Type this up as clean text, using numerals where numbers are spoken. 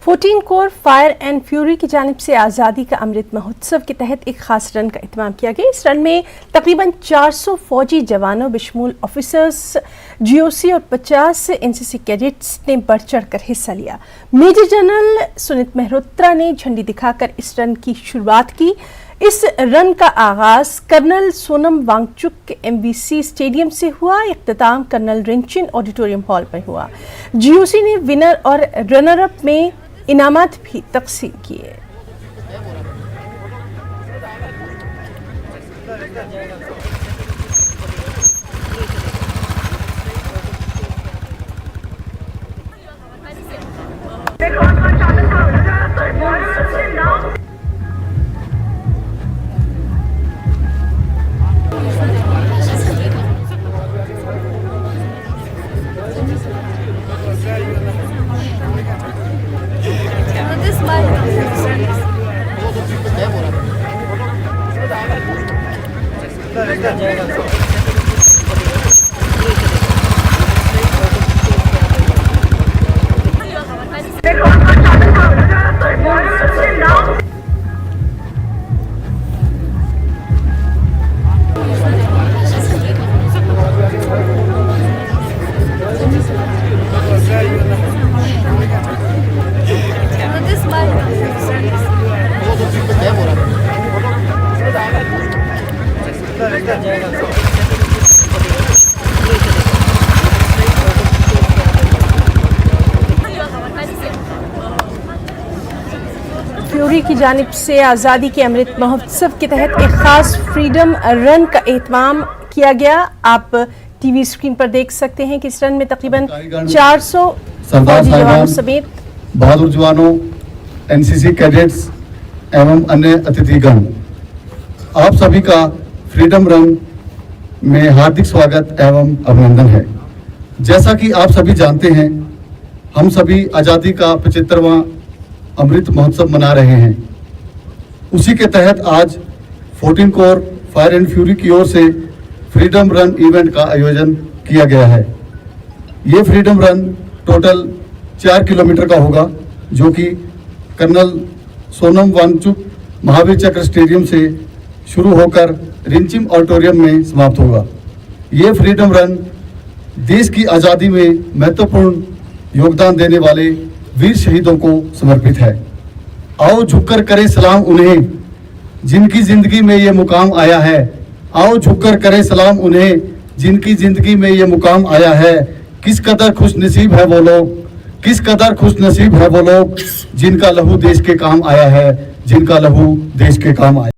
14 core fire and fury की जानिब से आज़ादी का अमृत महोत्सव के तहत एक खास रन का एहतमाम किया गया। इस रन में तकरीबन 400 फौजी जवानों बशमूल ऑफिसर्स, GOC और 50 NCC कैडेट्स ने बढ़ चढ़ कर हिस्सा लिया। मेजर जनरल सुनीत मेहरोत्रा ने झंडी दिखाकर इस रन की शुरुआत की। इस रन का आगाज colonel Sonam Wangchuk MVC stadium से हुआ। इख्तिताम कर्नल रिंचिन ऑडिटोरियम हॉल पर हुआ। GOC ने विनर और रनर अप में इनामात भी तकसीम किए। फ्यूरी की जानिब से आज़ादी के अमृत महोत्सव के तहत एक खास फ्रीडम रन का एहतमाम किया गया। आप टीवी स्क्रीन पर देख सकते हैं कि इस रन में तकरीबन 400 फौजी जवानों समेत बहादुर जवानों, NCC कैडेट्स एवं अन्य अतिथिगण, आप सभी का फ्रीडम रन में हार्दिक स्वागत एवं अभिनंदन है। जैसा कि आप सभी जानते हैं, हम सभी आज़ादी का 75वां अमृत महोत्सव मना रहे हैं। उसी के तहत आज 14 कोर फायर एंड फ्यूरी की ओर से फ्रीडम रन इवेंट का आयोजन किया गया है। ये फ्रीडम रन टोटल 4 किलोमीटर का होगा, जो कि कर्नल सोनम वांगचुक महावीर चक्र स्टेडियम से शुरू होकर रिंचिम ऑडिटोरियम में समाप्त होगा। ये फ्रीडम रन देश की आज़ादी में महत्वपूर्ण योगदान देने वाले वीर शहीदों को समर्पित है। आओ झुककर करें सलाम उन्हें जिनकी जिंदगी में ये मुकाम आया है। आओ झुककर करें सलाम उन्हें जिनकी जिंदगी में ये मुकाम आया है। किस कदर खुश नसीब है वो लोग, किस कदर खुश नसीब है वो लोग जिनका लहू देश के काम आया है, जिनका लहू देश के काम आया।